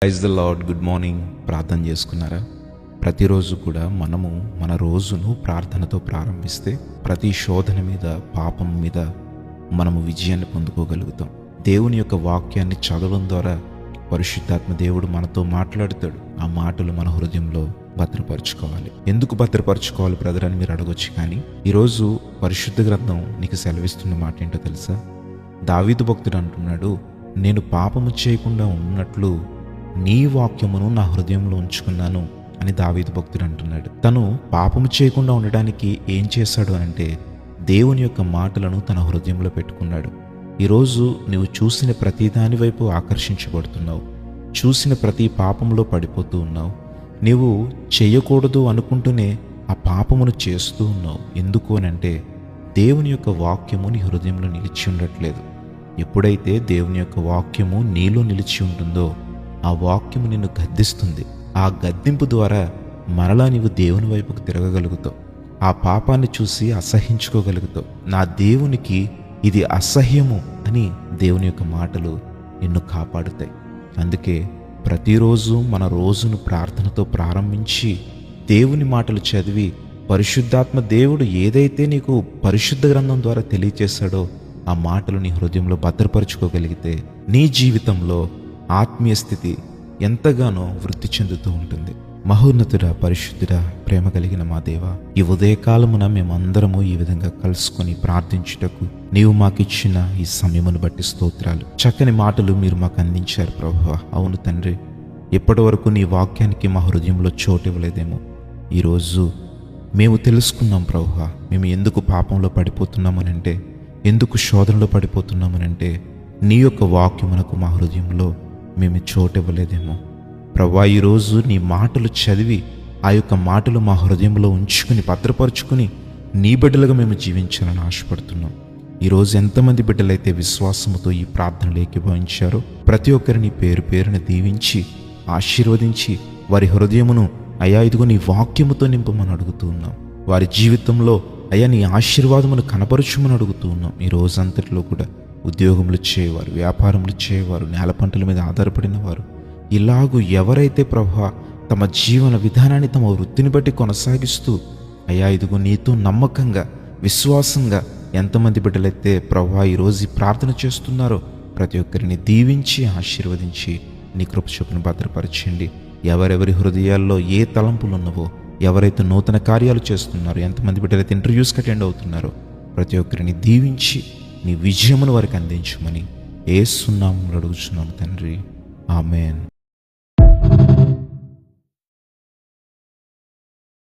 Praise the lord. Good morning. ప్రార్థన చేసుకున్నారా? ప్రతిరోజు కూడా మనము మన రోజును ప్రార్థనతో ప్రారంభిస్తే ప్రతి శోధన మీద, పాపం మీద మనము విజయాన్ని పొందుకోగలుగుతాం. దేవుని యొక్క వాక్యాన్ని చదవడం ద్వారా పరిశుద్ధాత్మ దేవుడు మనతో మాట్లాడతాడు. ఆ మాటలు మన హృదయంలో భద్రపరచుకోవాలి. ఎందుకు భద్రపరచుకోవాలి బ్రదర్ అని మీరు అడగొచ్చు. కానీ ఈరోజు పరిశుద్ధ గ్రంథం నీకు సెలవిస్తున్న మాట ఏంటో తెలుసా? దావీదు భక్తుడు అంటున్నాడు, నేను పాపము చేయకుండా ఉన్నట్లు నీ వాక్యమును నా హృదయంలో ఉంచుకున్నాను అని దావీదు భక్తుడు అంటున్నాడు. తను పాపము చేయకుండా ఉండడానికి ఏం చేశాడు అంటే దేవుని యొక్క మాటలను తన హృదయంలో పెట్టుకున్నాడు. ఈరోజు నువ్వు చూసిన ప్రతి దాని వైపు ఆకర్షించబడుతున్నావు. చూసిన ప్రతి పాపంలో పడిపోతూ ఉన్నావు. నీవు చేయకూడదు అనుకుంటూనే ఆ పాపమును చేస్తూ ఉన్నావు. ఎందుకు అనంటే దేవుని యొక్క వాక్యము నీ హృదయంలో నిలిచి ఉండట్లేదు. ఎప్పుడైతే దేవుని యొక్క వాక్యము నీలో నిలిచి ఉంటుందో ఆ వాక్యము నిన్ను గద్దిస్తుంది. ఆ గద్దింపు ద్వారా మరలా నీవు దేవుని వైపుకు తిరగగలుగుతావు. ఆ పాపాన్ని చూసి అసహ్యించుకోగలుగుతావు. నా దేవునికి ఇది అసహ్యము అని దేవుని యొక్క మాటలు నిన్ను కాపాడుతాయి. అందుకే ప్రతిరోజు మన రోజును ప్రార్థనతో ప్రారంభించి దేవుని మాటలు చదివి పరిశుద్ధాత్మ దేవుడు ఏదైతే నీకు పరిశుద్ధ గ్రంథం ద్వారా తెలియచేశాడో ఆ మాటలు నీ హృదయంలో భద్రపరుచుకోగలిగితే నీ జీవితంలో ఆత్మీయ స్థితి ఎంతగానో వృద్ధి చెందుతూ ఉంటుంది. మహోన్నతుడా, పరిశుద్ధుడా, ప్రేమ కలిగిన మా దేవా, ఈ ఉదయకాలమున మేమందరము ఈ విధంగా కలుసుకొని ప్రార్థించుటకు నీవు మాకిచ్చిన ఈ సమయమును బట్టి స్తోత్రాలు. చక్కని మాటలు మీరు మాకు అందించారు ప్రభువా. అవును తండ్రి, ఇప్పటి వరకు నీ వాక్యానికి మా హృదయంలో చోటు ఇవ్వలేదేమో. ఈరోజు మేము తెలుసుకున్నాం ప్రభువా, మేము ఎందుకు పాపంలో పడిపోతున్నామనంటే, ఎందుకు శోధనలో పడిపోతున్నామనంటే నీ యొక్క వాక్యమునకు మా హృదయంలో మేము చోటు ఇవ్వలేదేమో. ప్రభువా, ఈరోజు నీ మాటలు చదివి ఆ యొక్క మాటలు మా హృదయంలో ఉంచుకుని భద్రపరుచుకుని నీ బిడ్డలుగా మేము జీవించాలని ఆశపడుతున్నాం. ఈరోజు ఎంతమంది బిడ్డలైతే విశ్వాసముతో ఈ ప్రార్థనలు ఏకీభవించారో ప్రతి ఒక్కరిని పేరు పేరుని దీవించి ఆశీర్వదించి వారి హృదయమును అయ్యా ఇదిగో నీ వాక్యముతో నింపమని అడుగుతూ ఉన్నాం. వారి జీవితంలో అయ్యా నీ ఆశీర్వాదమును కనపరచుమని అడుగుతూ ఉన్నాం. ఈ రోజంతటిలో కూడా ఉద్యోగములు చేయవారు, వ్యాపారములు చేయవారు, నేల పంటల మీద ఆధారపడిన వారు, ఇలాగూ ఎవరైతే ప్రభువా తమ జీవన విధానాన్ని తమ వృత్తిని బట్టి కొనసాగిస్తూ అయ్యా ఇదిగో నీతో నమ్మకంగా విశ్వాసంగా ఎంతమంది బిడ్డలైతే ప్రభువా ఈరోజు ఈ ప్రార్థన చేస్తున్నారో ప్రతి ఒక్కరిని దీవించి ఆశీర్వదించి నీ కృప చొప్పున భద్రపరచండి. ఎవరెవరి హృదయాల్లో ఏ తలంపులు ఉన్నవో, ఎవరైతే నూతన కార్యాలు చేస్తున్నారో, ఎంతమంది బిడ్డలైతే ఇంటర్వ్యూస్కి అటెండ్ అవుతున్నారో ప్రతి ఒక్కరిని దీవించి నీ విజయమును వారికి అందించమని యేసు నామములో అడుగుచున్నాము తండ్రి. ఆమేన్.